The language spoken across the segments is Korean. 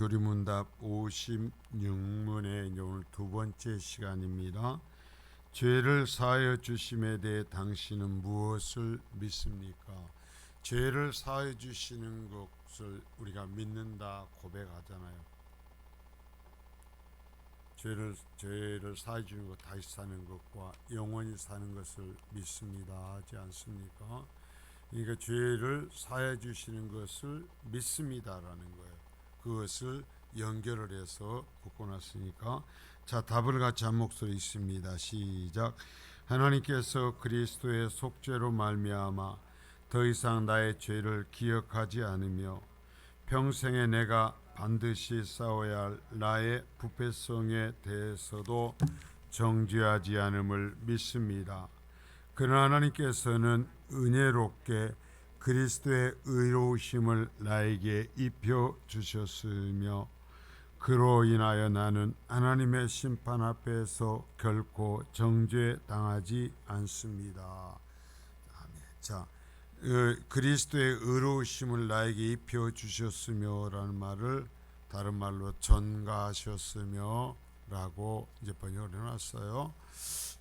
교리문답 56문의 오늘 두 번째 시간입니다. 죄를 사하여 주심에 대해 당신은 무엇을 믿습니까? 죄를 사하여 주시는 것을 우리가 믿는다 고백하잖아요. 죄를 사하여 주는 것, 다시 사는 것과 영원히 사는 것을 믿습니다 하지 않습니까? 그러니까 죄를 사하여 주시는 것을 믿습니다라는 거예요. 그것을 연결을 해서 묶어놨으니까, 자, 답을 같이 한 목소리 있습니다. 시작. 하나님께서 그리스도의 속죄로 말미암아 더 이상 나의 죄를 기억하지 않으며 평생에 내가 반드시 싸워야 할 나의 부패성에 대해서도 정죄하지 않음을 믿습니다. 그러나 하나님께서는 은혜롭게 그리스도의 의로우심을 나에게 입혀 주셨으며 그로 인하여 나는 하나님의 심판 앞에서 결코 정죄당하지 않습니다. 아멘. 자, 그리스도의 의로우심을 나에게 입혀 주셨으며라는 말을 다른 말로 전가하셨으며 라고 이제 번역을 해놨어요.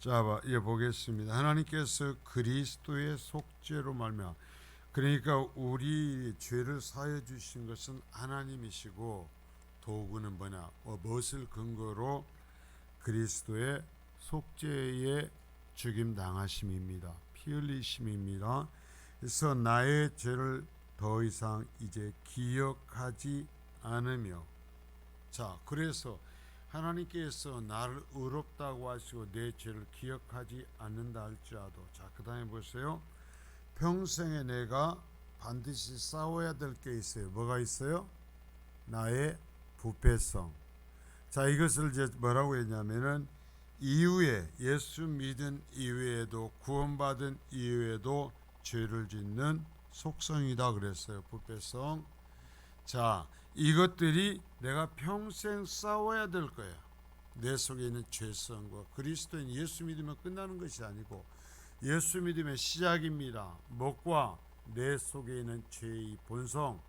자, 이제 보겠습니다. 하나님께서 그리스도의 속죄로 말미암아, 그러니까 우리 죄를 사하여 주신 것은 하나님이시고, 도구는 뭐냐? 무엇을 근거로? 그리스도의 속죄에 죽임 당하심입니다. 피 흘리심입니다. 그래서 나의 죄를 더 이상 이제 기억하지 않으며, 자, 그래서 하나님께서 나를 의롭다고 하시고 내 죄를 기억하지 않는다 할지라도, 자, 그 다음에 보세요. 평생에 내가 반드시 싸워야 될 게 있어요. 뭐가 있어요? 나의 부패성. 자, 이것을 이제 뭐라고 했냐면은, 이후에 예수 믿은 이후에도, 구원받은 이후에도 죄를 짓는 속성이다 그랬어요. 부패성. 자, 이것들이 내가 평생 싸워야 될 거야. 내 속에 있는 죄성과 그리스도인 예수 믿으면 끝나는 것이 아니고 예수 믿음의 시작입니다. 뭐과? 내 속에 있는 죄의 본성,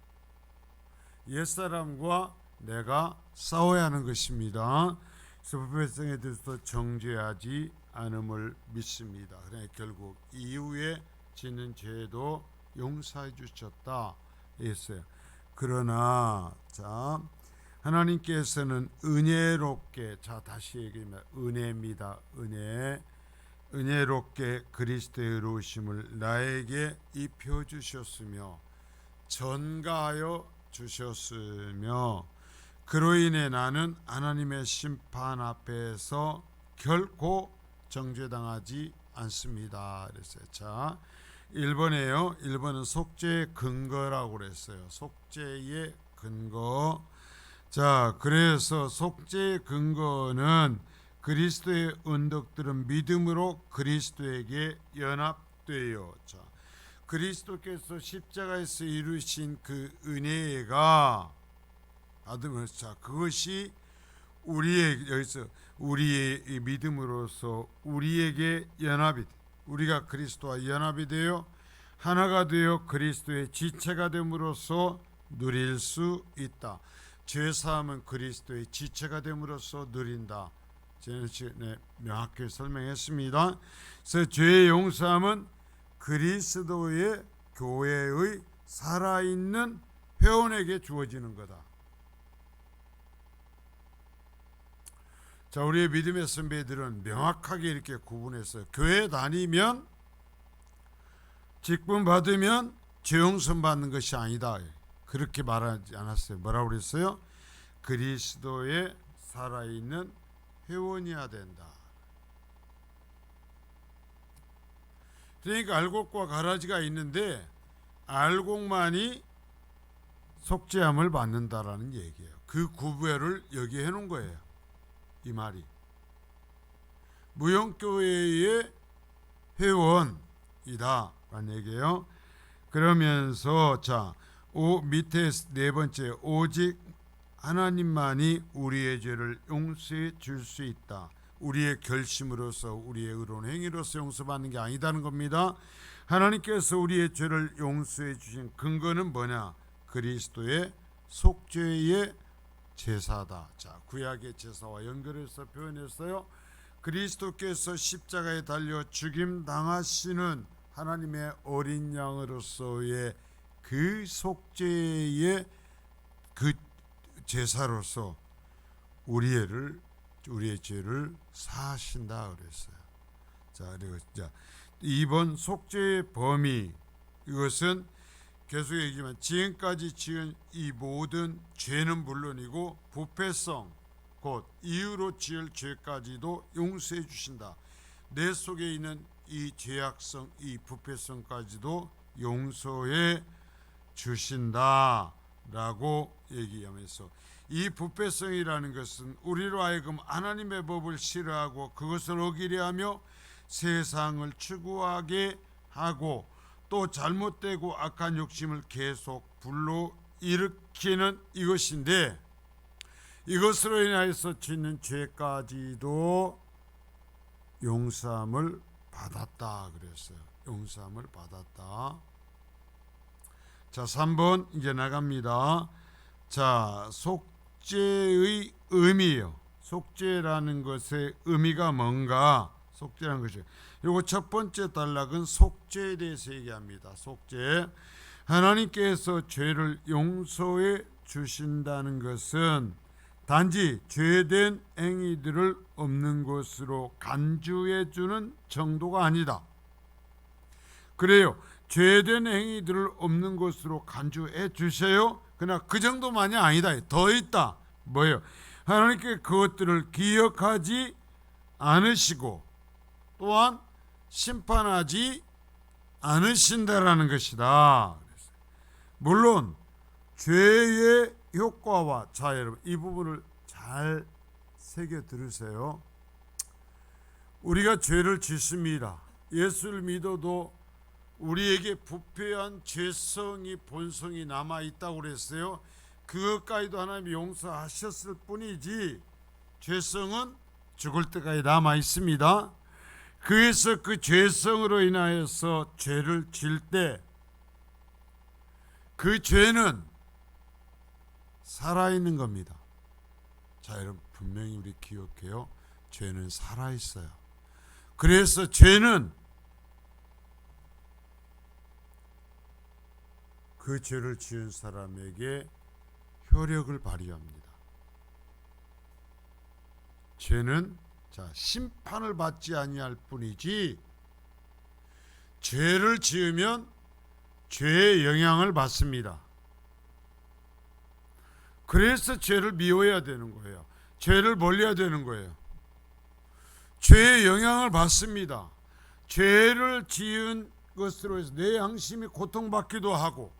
옛사람과 내가 싸워야 하는 것입니다. 그래서 부패성에 대해서 정죄하지 않음을 믿습니다. 그러니까 결국 이후에 짓는 죄도 용서해 주셨다 했어요. 그러나, 자, 하나님께서는 은혜롭게, 자, 다시 얘기합니다. 은혜입니다. 은혜롭게 그리스도의 의로우심을 나에게 입혀 주셨으며 전가하여 주셨으며 그로 인해 나는 하나님의 심판 앞에서 결코 정죄당하지 않습니다. 그랬어요. 자, 1번에요. 1번은 속죄의 근거라고 그랬어요. 속죄의 근거. 자, 그래서 속죄의 근거는 그리스도의 언덕들은 믿음으로 그리스도에게 연합되어, 자, 그리스도께서 십자가에서 이루신 그 은혜가 받으면, 자, 그것이 여기서 우리의 믿음으로서 우리에게 연합이, 우리가 그리스도와 연합이 되어 하나가 되어 그리스도의 지체가 됨으로써 누릴 수 있다. 죄사함은 그리스도의 지체가 됨으로써 누린다. 전에 명확히 설명했습니다. 그래서 죄의 용서함은 그리스도의 교회의 살아있는 회원에게 주어지는 거다. 자, 우리의 믿음의 선배들은 명확하게 이렇게 구분했어요. 교회 다니면, 직분 받으면 죄 용서 받는 것이 아니다. 그렇게 말하지 않았어요. 뭐라고 그랬어요? 그리스도의 살아있는 회원이어야 된다. 그러니까 알곡과 가라지가 있는데 알곡만이 속죄함을 받는다라는 얘기예요. 그 구별을 여기 해놓은 거예요. 이 말이 무용교회의 회원이다 라는 얘기예요. 그러면서, 자, 밑에 네 번째, 오직 하나님만이 우리의 죄를 용서해 줄 수 있다. 우리의 결심으로서, 우리의 의로운 행위로서 용서받는 게 아니다는 겁니다. 하나님께서 우리의 죄를 용서해 주신 근거는 뭐냐? 그리스도의 속죄의 제사다. 자, 구약의 제사와 연결해서 표현했어요. 그리스도께서 십자가에 달려 죽임 당하시는 하나님의 어린 양으로서의 그 속죄의 그 제사로서 우리의 죄를 사하신다 그랬어요. 자, 그리고 이번 속죄의 범위, 이것은 계속 얘기지만 지금까지 지은 이 모든 죄는 물론이고 부패성, 곧 이유로 지을 죄까지도 용서해 주신다. 내 속에 있는 이 죄악성, 이 부패성까지도 용서해 주신다라고 얘기하면서, 이 부패성이라는 것은 우리로 하여금 하나님의 법을 싫어하고 그것을 어기려 하며 세상을 추구하게 하고 또 잘못되고 악한 욕심을 계속 불러일으키는 이것인데, 이것으로 인하여서 짓는 죄까지도 용서함을 받았다 그랬어요. 용서함을 받았다. 자, 3번 이제 나갑니다. 자, 속죄의 의미요. 속죄라는 것의 의미가 뭔가? 속죄라는 것이, 요거 첫 번째 단락은 속죄에 대해서 얘기합니다. 속죄. 하나님께서 죄를 용서해 주신다는 것은 단지 죄된 행위들을 없는 것으로 간주해 주는 정도가 아니다. 그래요. 죄된 행위들을 없는 것으로 간주해 주세요. 그러나 그 정도만이 아니다. 더 있다. 뭐예요? 하나님께 그것들을 기억하지 않으시고 또한 심판하지 않으신다라는 것이다. 물론 죄의 효과와, 자 여러분 이 부분을 잘 새겨 들으세요. 우리가 죄를 짓습니다. 예수를 믿어도 우리에게 부패한 죄성이, 본성이 남아 있다고 그랬어요. 그것까지도 하나님이 용서하셨을 뿐이지 죄성은 죽을 때까지 남아 있습니다. 그래서 그 죄성으로 인하여서 죄를 질 때 그 죄는 살아있는 겁니다. 자, 여러분 분명히 우리 기억해요. 죄는 살아있어요. 그래서 죄는 그 죄를 지은 사람에게 효력을 발휘합니다. 죄는 심판을 받지 아니할 뿐이지 죄를 지으면 죄의 영향을 받습니다. 그래서 죄를 미워해야 되는 거예요. 죄를 멀리해야 되는 거예요. 죄의 영향을 받습니다. 죄를 지은 것으로 해서 내 양심이 고통받기도 하고,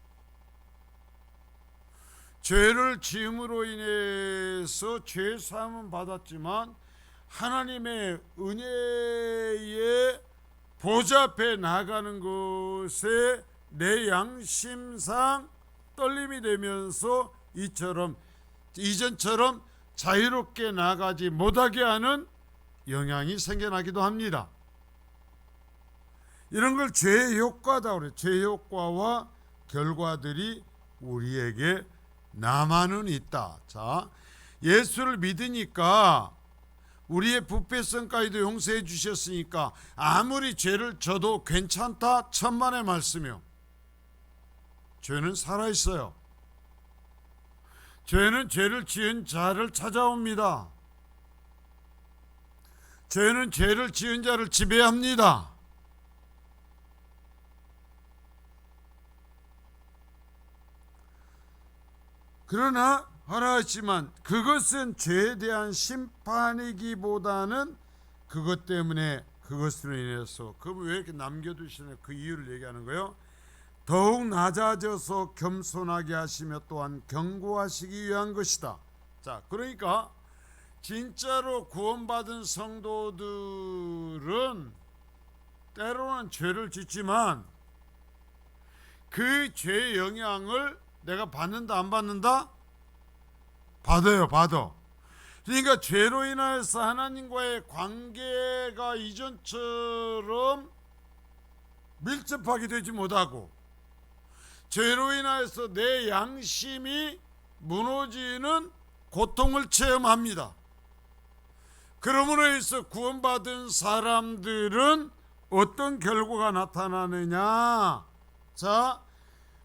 죄를 지음으로 인해서 죄 사함은 받았지만 하나님의 은혜의 보좌 앞에 나가는 것에 내 양심상 떨림이 되면서 이전처럼 자유롭게 나가지 못하게 하는 영향이 생겨나기도 합니다. 이런 걸 죄의 효과다 그래요. 죄의 효과와 결과들이 우리에게 남아는 있다. 자, 예수를 믿으니까 우리의 부패성까지도 용서해 주셨으니까 아무리 죄를 져도 괜찮다, 천만의 말씀이요. 죄는 살아있어요. 죄는 죄를 지은 자를 찾아옵니다. 죄는 죄를 지은 자를 지배합니다. 그러나 하라하지만 그것은 죄에 대한 심판이기보다는 그것 때문에, 그것으로 인해서, 그럼 왜 이렇게 남겨두시는 그 이유를 얘기하는 거예요. 더욱 낮아져서 겸손하게 하시며 또한 경고하시기 위한 것이다. 자, 그러니까 진짜로 구원받은 성도들은 때로는 죄를 짓지만 그 죄의 영향을 내가 받는다 안 받는다? 받아요. 받아. 그러니까 죄로 인하여서 하나님과의 관계가 이전처럼 밀접하게 되지 못하고, 죄로 인하여서 내 양심이 무너지는 고통을 체험합니다. 그러므로 해서 구원받은 사람들은 어떤 결과가 나타나느냐? 자,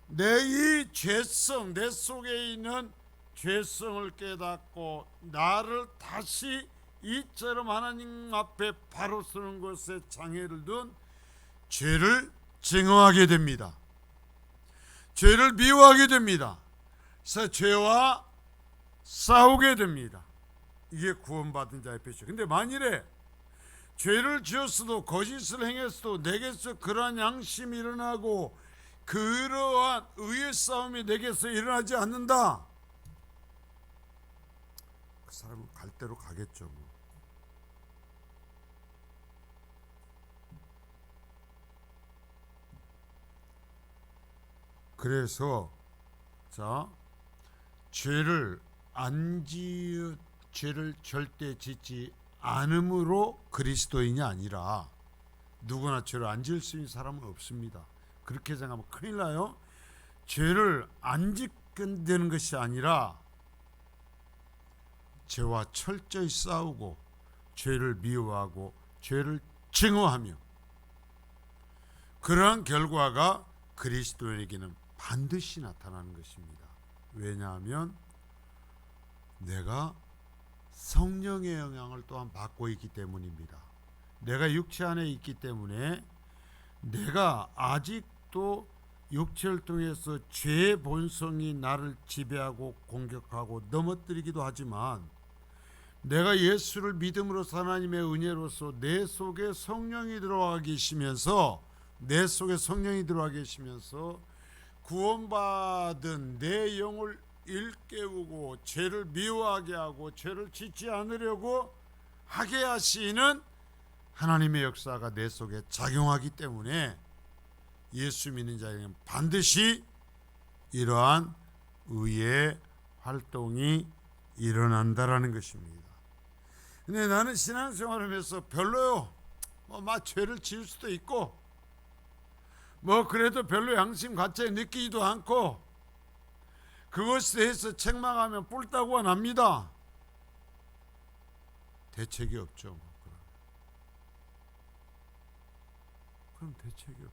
내 이 죄성, 내 속에 있는 죄성을 깨닫고 나를 다시 이처럼 하나님 앞에 바로 서는 것에 장애를 둔 죄를 증오하게 됩니다. 죄를 미워하게 됩니다. 그래서 죄와 싸우게 됩니다. 이게 구원받은 자의 표시. 근데 만일에 죄를 지었어도 거짓을 행했어도 내게서 그러한 양심이 일어나고 그러한 의의 싸움이 내게서 일어나지 않는다, 그 사람은 갈 대로 가겠죠. 그래서 자, 죄를 절대 짓지 않음으로 그리스도인이 아니라, 누구나 죄를 안 지을 수 있는 사람은 없습니다. 그렇게 생각하면 큰일 나요. 죄를 안 짓게 되는 것이 아니라 죄와 철저히 싸우고 죄를 미워하고 죄를 증오하며, 그러한 결과가 그리스도인에게는 반드시 나타나는 것입니다. 왜냐하면 내가 성령의 영향을 또한 받고 있기 때문입니다. 내가 육체 안에 있기 때문에 내가 아직도 육체를 통해서 죄의 본성이 나를 지배하고 공격하고 넘어뜨리기도 하지만, 내가 예수를 믿음으로써 하나님의 은혜로서 내 속에 성령이 들어와 계시면서 구원받은 내 영을 일깨우고 죄를 미워하게 하고 죄를 짓지 않으려고 하게 하시는 하나님의 역사가 내 속에 작용하기 때문에 예수 믿는 자에게는 반드시 이러한 의의 활동이 일어난다라는 것입니다. 근데 나는 신앙생활하면서 별로요, 죄를 지을 수도 있고 그래도 별로 양심 가짜에 느끼지도 않고 그것에 대해서 책망하면 뿔따구가 납니다. 대책이 없죠. 그럼 대책이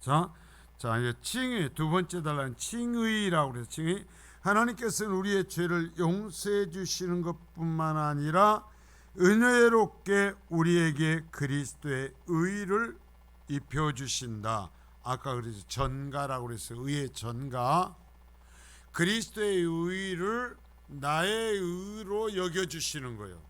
없어요. 자 이제 칭의 두 번째 달라는 칭의라고 그래서, 칭의, 하나님께서는 우리의 죄를 용서해 주시는 것뿐만 아니라 은혜롭게 우리에게 그리스도의 의를 입혀 주신다. 아까 그래서 전가라고 그래서 의의 전가, 그리스도의 의를 나의 의로 여겨 주시는 거예요.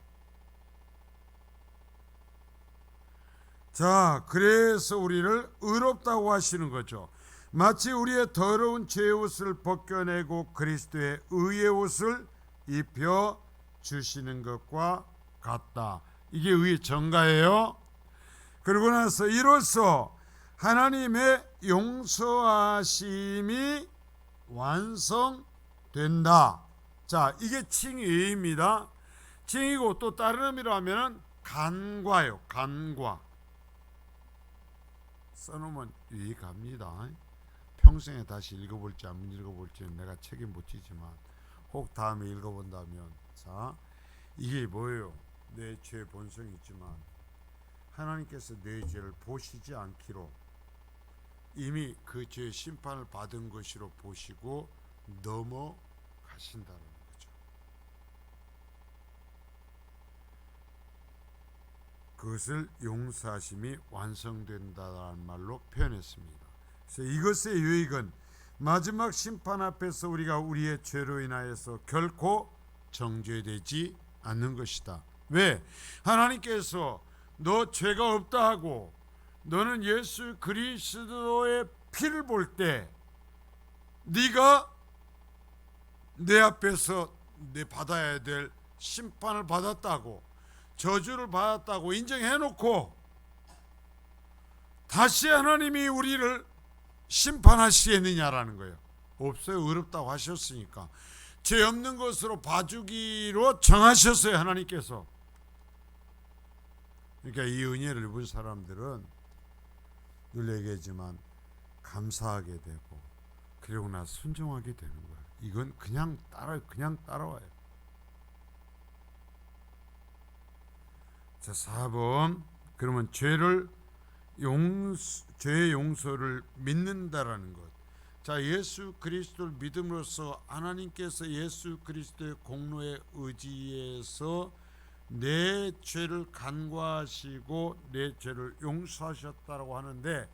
자, 그래서 우리를 의롭다고 하시는 거죠. 마치 우리의 더러운 죄의 옷을 벗겨내고 그리스도의 의의 옷을 입혀 주시는 것과 같다. 이게 의의 전가예요. 그러고 나서 이로써 하나님의 용서하심이 완성된다. 자, 이게 칭의입니다. 칭의고 또 다른 의미로 하면 간과요. 간과. 써놓으면 유익합니다. 평생에 다시 읽어볼지 안 읽어볼지는 내가 책임 못 지지만 혹 다음에 읽어본다면, 자, 이게 뭐예요? 내 죄 본성이 있지만 하나님께서 내 죄를 보시지 않기로 이미 그 죄의 심판을 받은 것으로 보시고 넘어가신다는 거죠. 그것을 용서하심이 완성된다는 말로 표현했습니다. 그래서 이것의 유익은 마지막 심판 앞에서 우리가 우리의 죄로 인하여서 결코 정죄되지 않는 것이다. 왜? 하나님께서 너 죄가 없다 하고 너는 예수 그리스도의 피를 볼 때 네가 내 앞에서 내 받아야 될 심판을 받았다고, 저주를 받았다고 인정해놓고 다시 하나님이 우리를 심판하시겠느냐라는 거예요. 없어요. 의롭다고 하셨으니까. 죄 없는 것으로 봐주기로 정하셨어요, 하나님께서. 그러니까 이 은혜를 입은 사람들은 늘 얘기하지만 감사하게 되고 그러고 나서 순종하게 되는 거예요. 이건 그냥 따라와요. 자, 4번. 그러면 죄 용서를 믿는다라는 것. 자, 예수 그리스도를 믿음으로써 하나님께서 예수 그리스도의 공로에 의지해서 내 죄를 간과하시고 내 죄를 용서하셨다라고 하는데,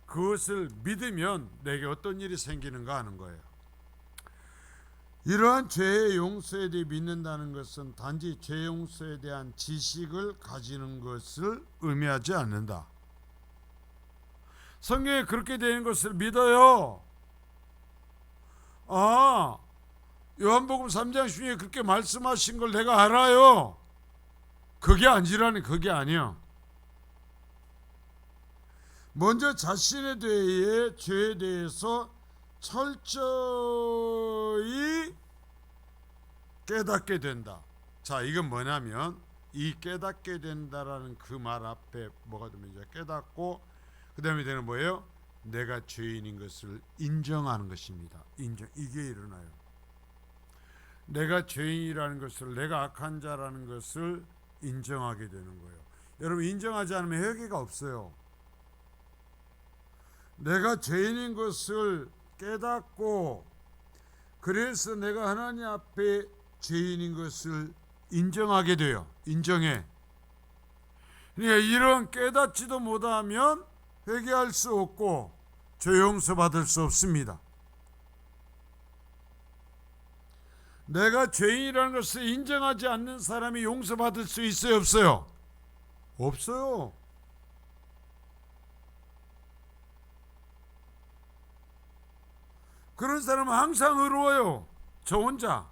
그것을 믿으면 내게 어떤 일이 생기는가 하는 거예요. 이러한 죄의 용서에 대해 믿는다는 것은 단지 죄 용서에 대한 지식을 가지는 것을 의미하지 않는다. 성경에 그렇게 되는 것을 믿어요. 요한복음 3장 중에 그렇게 말씀하신 걸 내가 알아요. 그게 아니라니, 그게 아니야. 먼저 자신에 대해 죄에 대해서 철저히 깨닫게 된다. 자, 이건 뭐냐면 이 깨닫게 된다라는 그 말 앞에 뭐가 되면 이제 깨닫고 그 다음에 되는 뭐예요? 내가 죄인인 것을 인정하는 것입니다. 이게 일어나요. 내가 죄인이라는 것을, 내가 악한 자라는 것을 인정하게 되는 거예요. 여러분, 인정하지 않으면 회개가 없어요. 내가 죄인인 것을 깨닫고, 그래서 내가 하나님 앞에 죄인인 것을 인정하게 돼요. 인정해. 그러니까 이런 깨닫지도 못하면 회개할 수 없고 죄 용서받을 수 없습니다. 내가 죄인이라는 것을 인정하지 않는 사람이 용서받을 수 있어요, 없어요? 없어요. 그런 사람은 항상 의로워요. 저 혼자.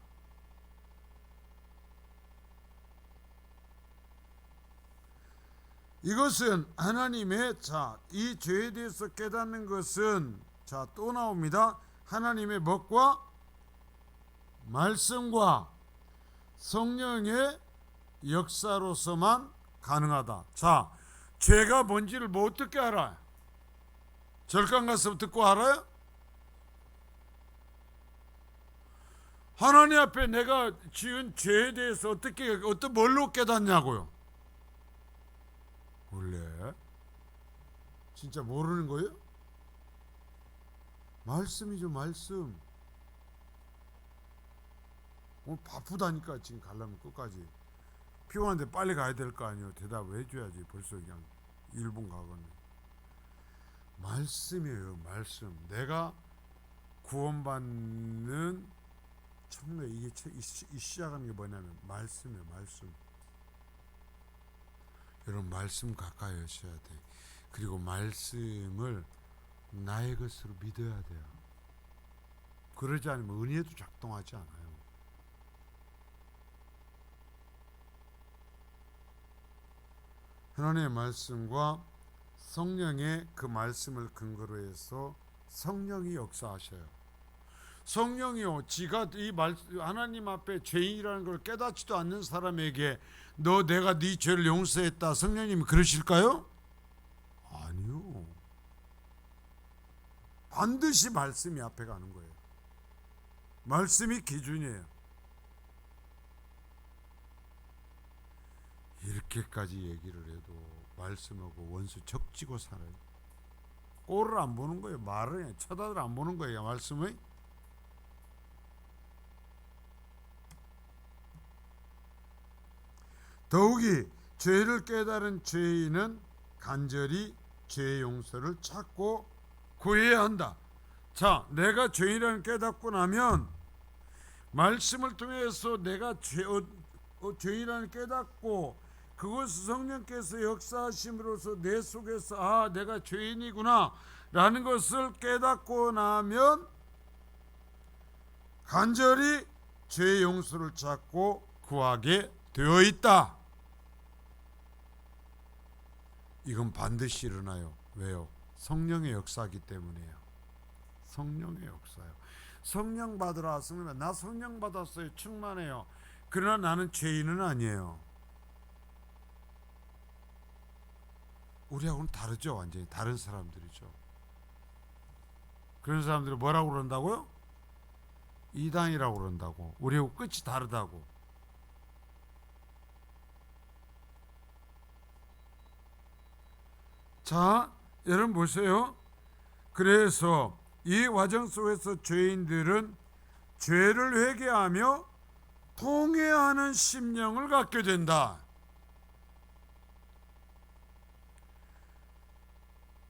이것은 하나님의, 이 죄에 대해서 깨닫는 것은, 또 나옵니다. 하나님의 법과 말씀과 성령의 역사로서만 가능하다. 죄가 뭔지를 뭐 어떻게 알아요? 절간 가서 듣고 알아요? 하나님 앞에 내가 지은 죄에 대해서 뭘로 깨닫냐고요? 원래 진짜 모르는 거예요? 말씀이죠, 말씀. 오늘 바쁘다니까 지금 가려면 끝까지. 피곤한데 빨리 가야 될 거 아니에요. 대답을 해줘야지. 벌써 그냥 1분 가거든. 말씀이에요, 말씀. 내가 구원받는 처음에 이게 시작하는 게 뭐냐면 말씀이에요, 말씀. 여러분, 말씀 가까이 하셔야 돼. 그리고 말씀을 나의 것으로 믿어야 돼요. 그러지 않으면 은혜도 작동하지 않아요. 하나님의 말씀과 성령의 그 말씀을 근거로 해서 성령이 역사하셔요. 성령이요, 하나님 앞에 죄인이라는 걸 깨닫지도 않는 사람에게 내가 네 죄를 용서했다, 성령님이 그러실까요? 아니요. 반드시 말씀이 앞에 가는 거예요. 말씀이 기준이에요. 이렇게까지 얘기를 해도 말씀하고 원수 적지고 살아요. 꼴을 안 보는 거예요. 말을 쳐다도 안 보는 거예요, 말씀의. 더욱이 죄를 깨달은 죄인은 간절히 죄의 용서를 찾고 구해야 한다. 내가 죄인이라는 깨닫고 나면 말씀을 통해서 내가 죄인이라는 깨닫고 그것을 성령께서 역사하심으로써 내 속에서 내가 죄인이구나 라는 것을 깨닫고 나면 간절히 죄의 용서를 찾고 구하게 되어 있다. 이건 반드시 일어나요. 왜요? 성령의 역사이기 때문이에요. 성령의 역사요. 성령 받으라 하시면 나 성령 받았어요, 충만해요. 그러나 나는 죄인은 아니에요. 우리하고는 다르죠. 완전히 다른 사람들이죠. 그런 사람들이 뭐라고 그런다고요? 이단이라고 그런다고. 우리하고 끝이 다르다고. 자, 여러분 보세요. 그래서 이 과정 속에서 죄인들은 죄를 회개하며 통회하는 심령을 갖게 된다.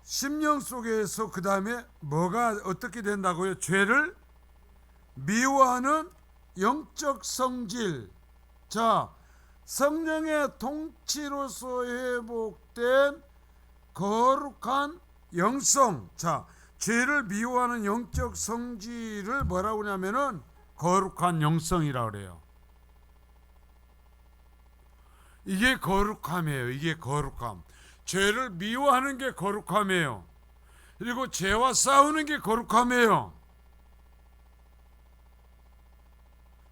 심령 속에서 그 다음에 뭐가 어떻게 된다고요? 죄를 미워하는 영적 성질. 자, 성령의 통치로서 회복된 거룩한 영성. 자, 죄를 미워하는 영적 성질을 뭐라고 하냐면은 거룩한 영성이라고 그래요. 이게 거룩함이에요. 이게 거룩함. 죄를 미워하는 게 거룩함이에요. 그리고 죄와 싸우는 게 거룩함이에요.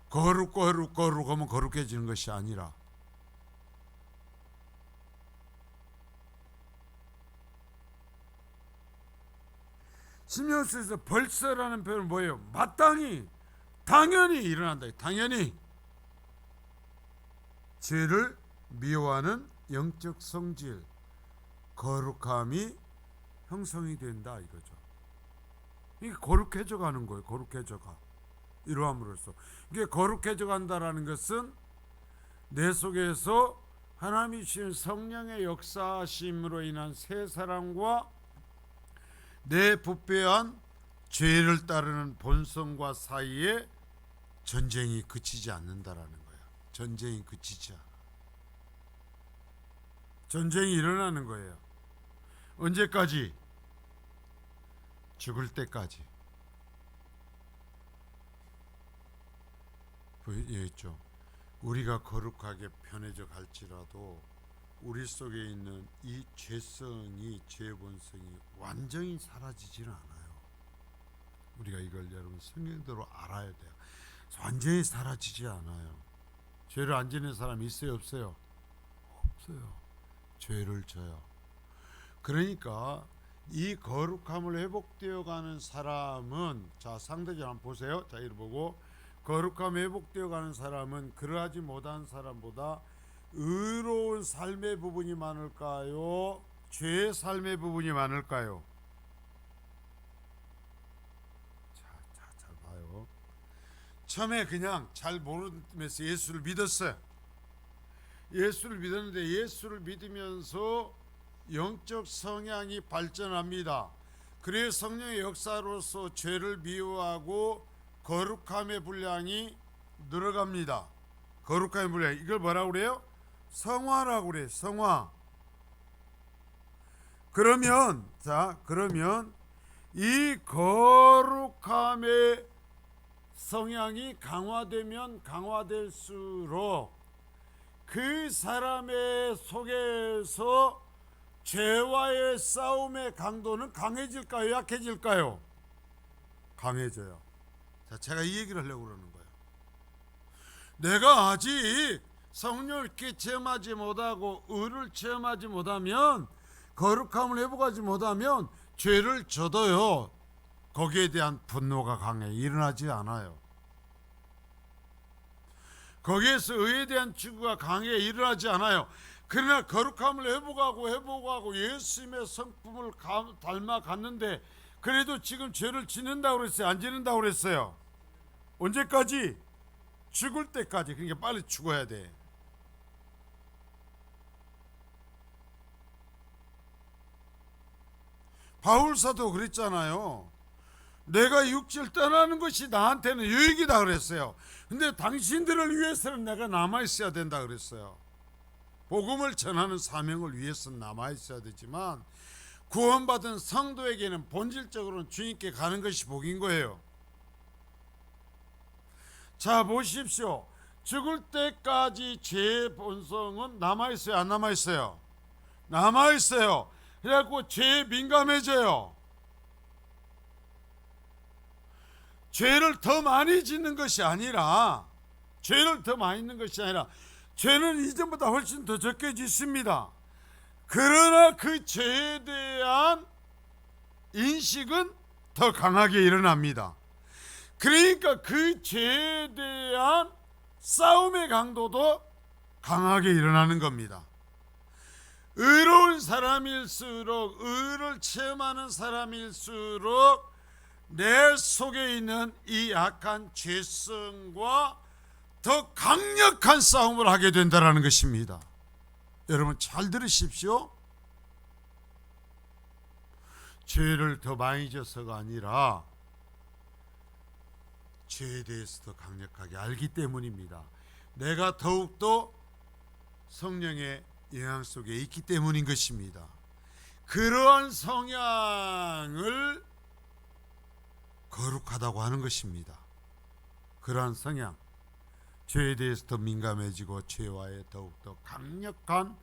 거룩하면 거룩해지는 것이 아니라 신명수에서 벌써라는 표현은 뭐예요? 마땅히 당연히 일어난다. 당연히 죄를 미워하는 영적 성질, 거룩함이 형성이 된다 이거죠. 이게 거룩해져 가는 거예요. 거룩해져 가. 이러함으로써 이게 거룩해져 간다라는 것은 내 속에서 하나님이 주신 성령의 역사하심으로 인한 새 사람과 내 부패한 죄를 따르는 본성과 사이에 전쟁이 그치지 않는다라는 거야. 전쟁이 그치지 않아. 전쟁이 일어나는 거예요. 언제까지? 죽을 때까지. 보였죠? 우리가 거룩하게 편해져 갈지라도 우리 속에 있는 이 죄성이, 죄 본성이 완전히 사라지지는 않아요. 우리가 이걸 여러분 성경대로 알아야 돼요. 완전히 사라지지 않아요. 죄를 안 지는 사람이 있어요, 없어요? 없어요. 죄를 져요. 그러니까 이 거룩함을 회복되어 가는 사람은, 자, 상대적 한번 보세요. 자, 이를 보고, 거룩함 회복되어 가는 사람은 그러하지 못한 사람보다 의로운 삶의 부분이 많을까요? 죄의 삶의 부분이 많을까요? 잘 봐요. 처음에 그냥 잘 모르면서 예수를 믿었어요. 예수를 믿었는데 예수를 믿으면서 영적 성향이 발전합니다. 그래서 성령의 역사로서 죄를 미워하고 거룩함의 분량이 늘어갑니다. 거룩함의 분량, 이걸 뭐라고 그래요? 성화라고 그래요. 성화. 그러면 이 거룩함의 성향이 강화되면 강화될수록 그 사람의 속에서 죄와의 싸움의 강도는 강해질까요? 약해질까요? 강해져요. 자, 제가 이 얘기를 하려고 그러는 거예요. 내가 아직 성령을 이렇게 체험하지 못하고 의를 체험하지 못하면, 거룩함을 회복하지 못하면 죄를 져도요, 거기에 대한 분노가 강해 일어나지 않아요. 거기에서 의에 대한 추구가 강해 일어나지 않아요. 그러나 거룩함을 회복하고 예수님의 성품을 닮아갔는데 그래도 지금 죄를 짓는다고 그랬어요? 안 짓는다고 그랬어요? 언제까지? 죽을 때까지. 그러니까 빨리 죽어야 돼. 바울사도 그랬잖아요. 내가 육체를 떠나는 것이 나한테는 유익이다 그랬어요. 근데 당신들을 위해서는 내가 남아있어야 된다 그랬어요. 복음을 전하는 사명을 위해서는 남아있어야 되지만 구원받은 성도에게는 본질적으로는 주님께 가는 것이 복인 거예요. 자, 보십시오. 죽을 때까지 죄의 본성은 남아있어요, 안 남아있어요? 남아있어요. 그래갖고 죄에 민감해져요. 죄를 더 많이 짓는 것이 아니라 죄는 이전보다 훨씬 더 적게 짓습니다. 그러나 그 죄에 대한 인식은 더 강하게 일어납니다. 그러니까 그 죄에 대한 싸움의 강도도 강하게 일어나는 겁니다. 의로운 사람일수록, 의를 체험하는 사람일수록 내 속에 있는 이 약한 죄성과 더 강력한 싸움을 하게 된다는 것입니다. 여러분 잘 들으십시오. 죄를 더 많이 져서가 아니라 죄에 대해서 더 강력하게 알기 때문입니다. 내가 더욱더 성령의 영향 속에 있기 때문인 것입니다. 그러한 성향을 거룩하다고 하는 것입니다. 그러한 성향, 죄에 대해서 더 민감해지고 죄와의 더욱더 강력한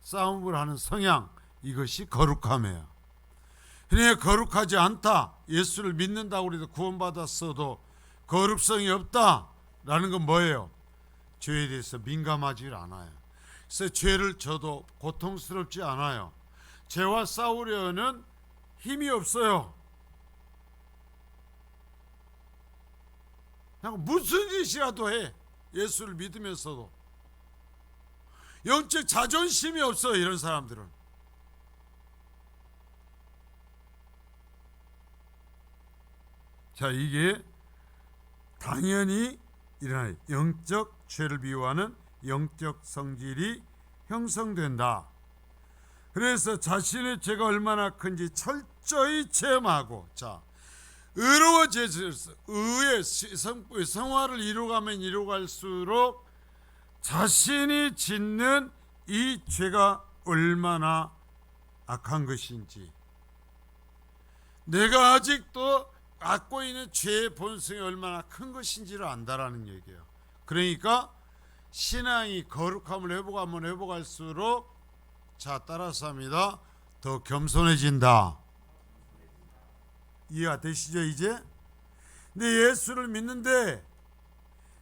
싸움을 하는 성향, 이것이 거룩함이에요. 그러니까 거룩하지 않다, 예수를 믿는다고 해도 구원받았어도 거룩성이 없다라는 건 뭐예요? 죄에 대해서 민감하지 않아요. 그래서 죄를 져도 고통스럽지 않아요. 죄와 싸우려는 힘이 없어요. 그냥 무슨 짓이라도 해. 예수를 믿으면서도 영적 자존심이 없어요. 이런 사람들은. 자, 이게 당연히 일어나요. 영적 죄를 비유하는 영적 성질이 형성된다. 그래서 자신의 죄가 얼마나 큰지 철저히 체험하고, 자, 의로워져서 의의 성화를 이루가면 이루갈수록 자신이 짓는 이 죄가 얼마나 악한 것인지, 내가 아직도 갖고 있는 죄의 본성이 얼마나 큰 것인지를 안다라는 얘기예요. 그러니까 신앙이 거룩함을 회복할수록, 자, 따라서 합니다, 더 겸손해진다. 이해가 되시죠 이제? 근데 예수를 믿는데,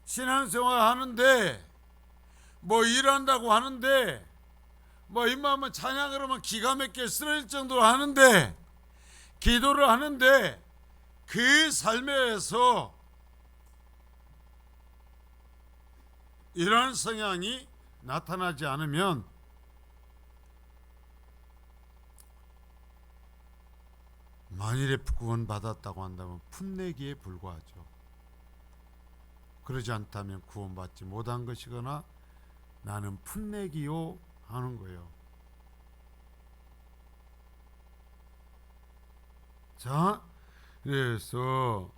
신앙생활 하는데, 뭐 일한다고 하는데, 뭐 입만 찬양을 하면 기가 막히게 쓰러질 정도로 하는데, 기도를 하는데, 그 삶에서 이러한 성향이 나타나지 않으면 만일에 구원받았다고 한다면 풋내기에 불과하죠. 그러지 않다면 구원받지 못한 것이거나 나는 풋내기요 하는 거예요. 자, 그래서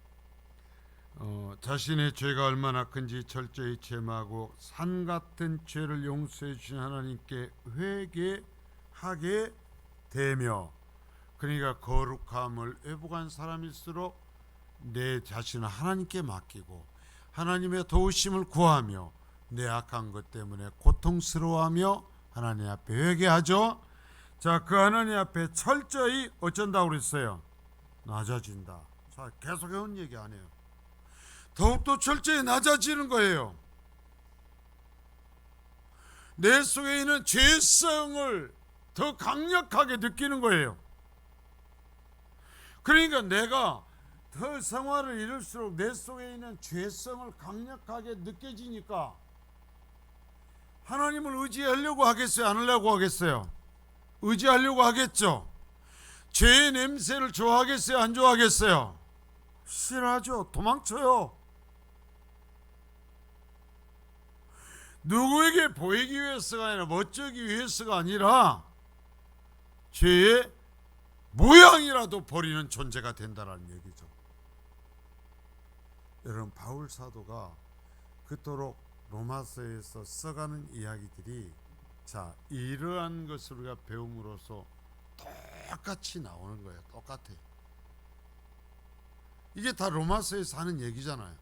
자신의 죄가 얼마나 큰지 철저히 체험하고 산 같은 죄를 용서해 주신 하나님께 회개하게 되며, 그러니까 거룩함을 회복한 사람일수록 내 자신을 하나님께 맡기고 하나님의 도우심을 구하며 내 악한 것 때문에 고통스러워하며 하나님 앞에 회개하죠. 자, 그 하나님 앞에 철저히 어쩐다고 그랬어요? 낮아진다. 자, 계속 해온 얘기 아니에요. 더욱더 철저히 낮아지는 거예요. 내 속에 있는 죄성을 더 강력하게 느끼는 거예요. 그러니까 내가 더 성화를 이룰수록 내 속에 있는 죄성을 강력하게 느껴지니까 하나님을 의지하려고 하겠어요? 안 하려고 하겠어요? 의지하려고 하겠죠. 죄의 냄새를 좋아하겠어요? 안 좋아하겠어요? 싫어하죠. 도망쳐요. 누구에게 보이기 위해서가 아니라 멋지기 위해서가 아니라 죄의 모양이라도 버리는 존재가 된다는 얘기죠. 여러분, 바울 사도가 그토록 로마서에서 써가는 이야기들이, 자, 이러한 것을 우리가 배움으로써 똑같이 나오는 거예요. 똑같아. 이게 다 로마서에서 하는 얘기잖아요.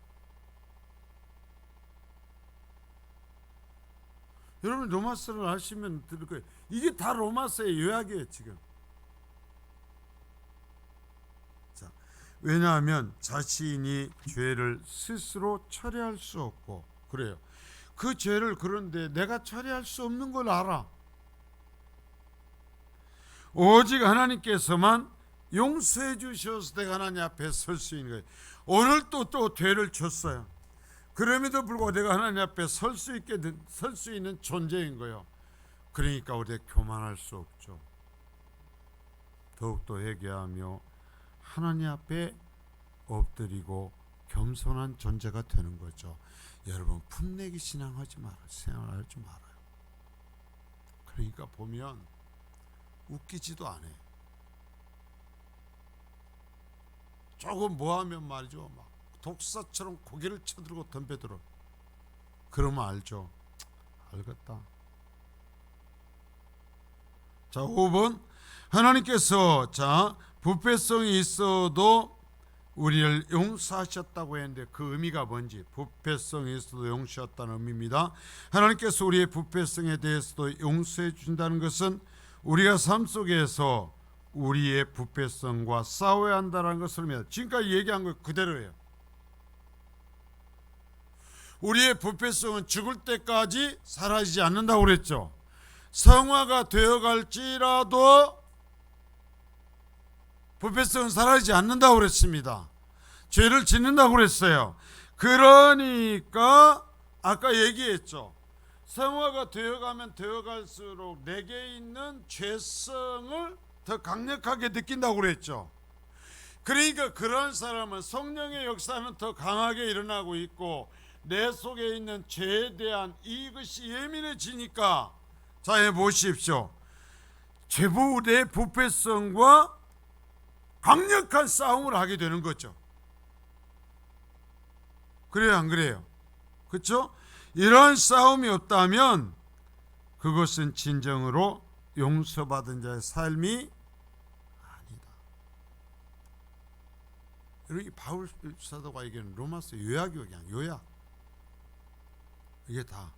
여러분 로마서를 하시면 들을 거예요. 이게 다 로마서의 요약이에요 지금. 자, 왜냐하면 자신이 죄를 스스로 처리할 수 없고, 그래요. 그 죄를 그런데 내가 처리할 수 없는 걸 알아. 오직 하나님께서만 용서해 주셔서 내가 하나님 앞에 설 수 있는 거예요. 오늘 또 죄를 졌어요. 그럼에도 불구하고 내가 하나님 앞에 설 수 있는 존재인 거예요. 그러니까 우리가 교만할 수 없죠. 더욱더 회개하며 하나님 앞에 엎드리고 겸손한 존재가 되는 거죠. 여러분, 풋내기 신앙하지 말아요. 생활하지 말아요. 그러니까 보면 웃기지도 않아요. 조금 뭐하면 말이죠, 막 독사처럼 고개를 쳐들고 덤벼들어. 그러면 알죠. 알겠다. 자, 5번. 하나님께서 부패성이 있어도 우리를 용서하셨다고 했는데 그 의미가 뭔지, 부패성이 있어도 용서하셨다는 의미입니다. 하나님께서 우리의 부패성에 대해서도 용서해 주신다는 것은 우리가 삶 속에서 우리의 부패성과 싸워야 한다는 것을 의미합니다. 지금까지 얘기한 거 그대로예요. 우리의 부패성은 죽을 때까지 사라지지 않는다고 그랬죠. 성화가 되어갈지라도 부패성은 사라지지 않는다고 그랬습니다. 죄를 짓는다고 그랬어요. 그러니까 아까 얘기했죠. 성화가 되어가면 되어갈수록 내게 있는 죄성을 더 강력하게 느낀다고 그랬죠. 그러니까 그런 사람은 성령의 역사는 더 강하게 일어나고 있고 내 속에 있는 죄에 대한 이것이 예민해지니까, 자, 보십시오. 내 부패성과 강력한 싸움을 하게 되는 거죠. 그래요, 안 그래요? 그렇죠? 이런 싸움이 없다면 그것은 진정으로 용서받은 자의 삶이 아니다. 여기 바울 사도가 얘기하는 로마서 요약이요, 그냥 요약. 이게 다.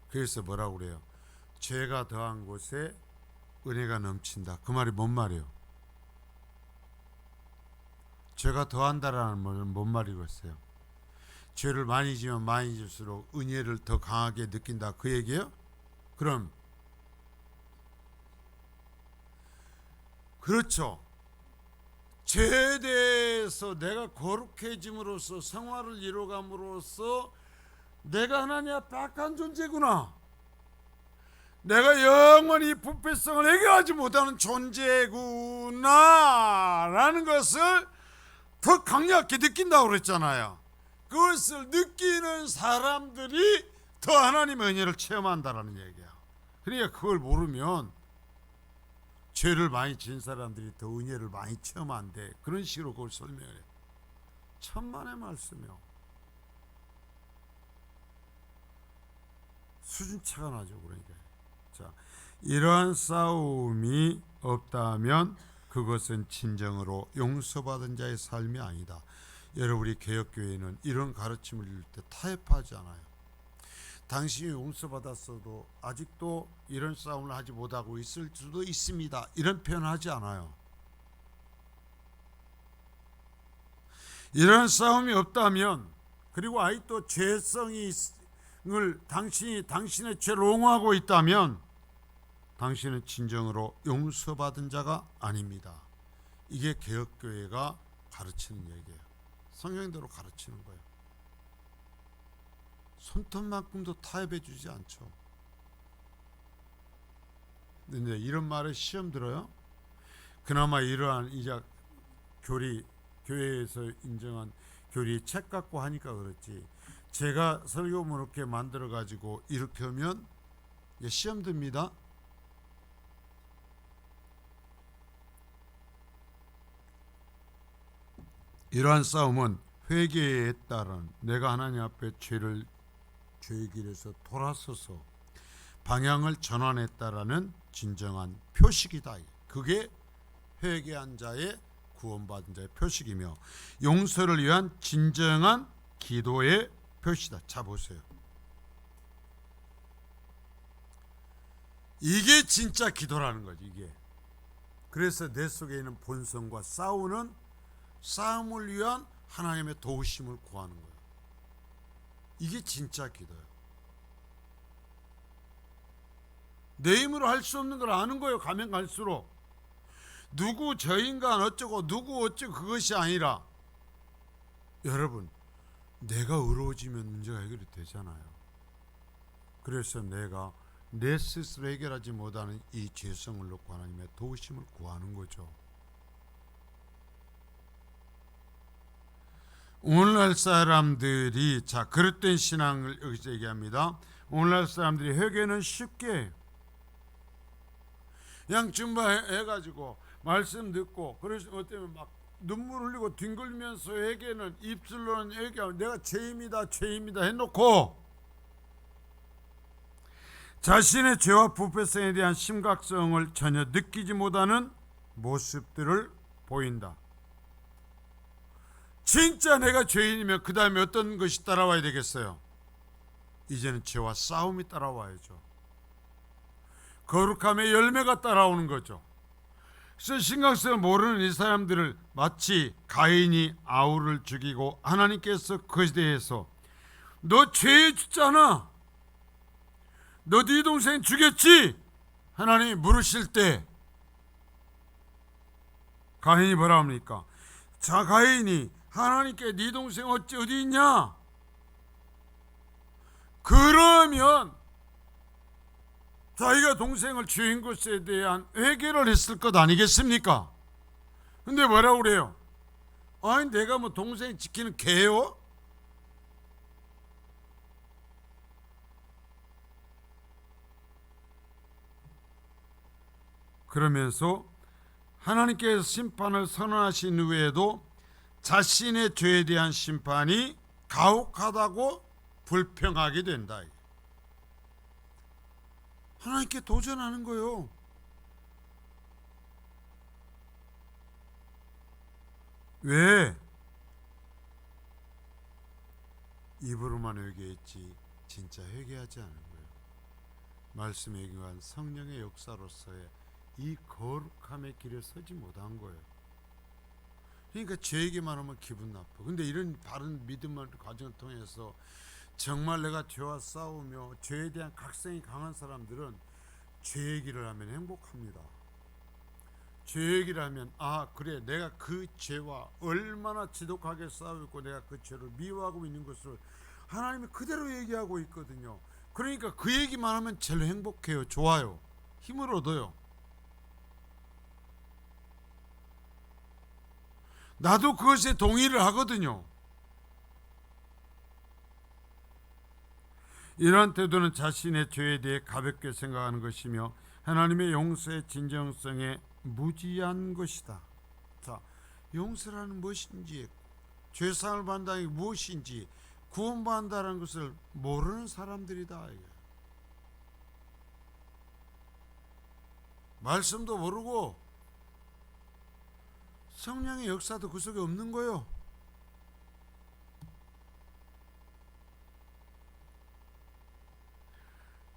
그래서 뭐라고 그래요? 죄가 더한 곳에 은혜가 넘친다. 그 말이 뭔 말이에요? 죄가 더한다라는 말은 뭔 말이겠어요? 죄를 많이 지면 많이 질수록 은혜를 더 강하게 느낀다, 그 얘기예요? 그럼 그렇죠. 죄에 대해서 내가 거룩해짐으로써 성화를 이루감으로써 내가 하나님 앞에 악한 존재구나, 내가 영원히 부패성을 해결하지 못하는 존재구나 라는 것을 더 강력하게 느낀다고 그랬잖아요. 그것을 느끼는 사람들이 더 하나님의 은혜를 체험한다라는 얘기야. 그러니까 그걸 모르면 죄를 많이 지은 사람들이 더 은혜를 많이 체험한대. 그런 식으로 그걸 설명해요. 천만의 말씀이요. 수준차가 나죠. 그러니까. 자, 이러한 싸움이 없다면 그것은 진정으로 용서받은 자의 삶이 아니다. 여러분, 우리 개혁교회는 이런 가르침을 읽을 때 타협하지 않아요. 당신이 용서받았어도 아직도 이런 싸움을 하지 못하고 있을 수도 있습니다, 이런 표현하지 않아요. 이런 싸움이 없다면, 그리고 아직도 죄성을 당신의 죄를 옹호하고 있다면 당신은 진정으로 용서받은 자가 아닙니다. 이게 개혁교회가 가르치는 얘기예요. 성경대로 가르치는 거예요. 손톱만큼도 타협해 주지 않죠. 근데 이런 말을 시험 들어요? 그나마 이러한 이제 교회에서 인정한 교리 책 갖고 하니까 그렇지, 제가 설교문 이렇게 만들어 가지고 이렇게 하면 시험 듭니다. 이러한 싸움은 회개에 따른 내가 하나님 앞에 죄의 길에서 돌아서서 방향을 전환했다라는 진정한 표식이다. 그게 회개한 자의, 구원받은 자의 표식이며 용서를 위한 진정한 기도의 표시다. 자, 보세요. 이게 진짜 기도라는 거지, 이게. 그래서 내 속에 있는 본성과 싸움을 위한 하나님의 도우심을 구하는 거예요. 이게 진짜 기도예요. 내 힘으로 할 수 없는 걸 아는 거예요, 가면 갈수록. 누구 저 인간 어쩌고 누구 어쩌고 그것이 아니라 여러분 내가 의로워지면 문제가 해결이 되잖아요. 그래서 내가 내 스스로 해결하지 못하는 이 죄성을 놓고 하나님의 도우심을 구하는 거죠. 오늘날 사람들이 그릇된 신앙을 여기서 얘기합니다. 오늘날 사람들이 회개는 쉽게 해요. 그냥 준비해가지고 말씀 듣고 그래서 어때면 막 눈물 흘리고 뒹굴면서 회개는 입술로는 회개하고 내가 죄입니다 해놓고 자신의 죄와 부패성에 대한 심각성을 전혀 느끼지 못하는 모습들을 보인다. 진짜 내가 죄인이면 그 다음에 어떤 것이 따라와야 되겠어요? 이제는 죄와 싸움이 따라와야죠. 거룩함의 열매가 따라오는 거죠. 그래서 심각성을 모르는 이 사람들을 마치 가인이 아우를 죽이고 하나님께서 그것에 대해서 너 죄졌잖아, 너 네 동생 죽였지? 하나님이 물으실 때 가인이 뭐라 합니까? 자, 가인이 하나님께 네 동생 어디 있냐? 그러면 자기가 동생을 죽인 것에 대한 회개를 했을 것 아니겠습니까? 근데 뭐라고 그래요? 아니 내가 뭐 동생 지키는 개요? 그러면서 하나님께서 심판을 선언하신 후에도 자신의 죄에 대한 심판이 가혹하다고 불평하게 된다. 하나님께 도전하는 거예요. 왜? 입으로만 회개했지 진짜 회개하지 않은 거예요. 말씀에 의한 성령의 역사로서의 이 거룩함의 길에 서지 못한 거예요. 그러니까 죄 얘기만 하면 기분 나빠. 근데 이런 바른 믿음의 과정을 통해서 정말 내가 죄와 싸우며 죄에 대한 각성이 강한 사람들은 죄 얘기를 하면 행복합니다. 죄 얘기를 하면 그래 내가 그 죄와 얼마나 지독하게 싸우고 내가 그 죄를 미워하고 있는 것을 하나님이 그대로 얘기하고 있거든요. 그러니까 그 얘기만 하면 제일 행복해요. 좋아요. 힘을 얻어요. 나도 그것에 동의를 하거든요. 이러한 태도는 자신의 죄에 대해 가볍게 생각하는 것이며 하나님의 용서의 진정성에 무지한 것이다. 자, 용서라는 무엇인지, 죄사함을 받는다는 게 무엇인지, 구원받는다는 것을 모르는 사람들이다. 말씀도 모르고 성령의 역사도 그 속에 없는 거예요.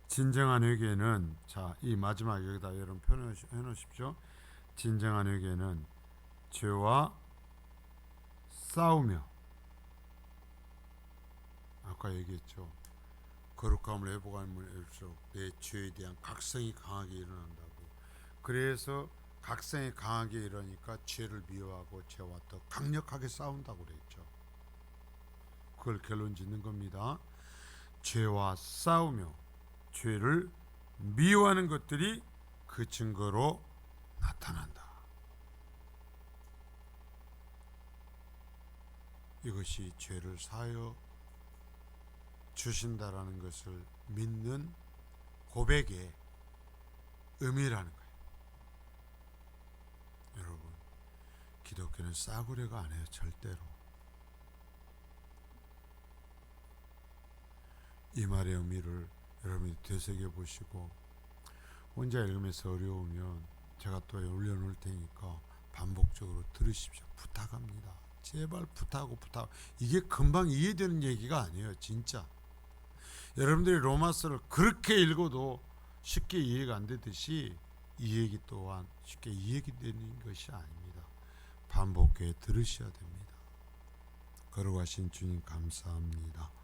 진정한 회개는 이 마지막 여기다 여러분 표현해 놓으십시오. 진정한 회개는 죄와 싸우며 아까 얘기했죠. 거룩함을 회복할수록 내 죄에 대한 각성이 강하게 일어난다고. 그래서 각성이 강하게 일어나니까 죄를 미워하고 죄와 더 강력하게 싸운다고 그랬죠. 그걸 결론 짓는 겁니다. 죄와 싸우며 죄를 미워하는 것들이 그 증거로 나타난다. 이것이 죄를 사하여 주신다라는 것을 믿는 고백의 의미라는 거예요. 여러분, 기독교는 싸구려가 아니에요. 절대로. 이 말의 의미를 여러분이 되새겨 보시고 혼자 읽으면서 어려우면 제가 또 올려놓을 테니까 반복적으로 들으십시오. 부탁합니다. 제발 부탁하고. 이게 금방 이해되는 얘기가 아니에요. 진짜. 여러분들이 로마서를 그렇게 읽어도 쉽게 이해가 안 되듯이 이 얘기 또한 쉽게 이해되는 것이 아닙니다. 반복해 들으셔야 됩니다. 걸어가신 주님 감사합니다.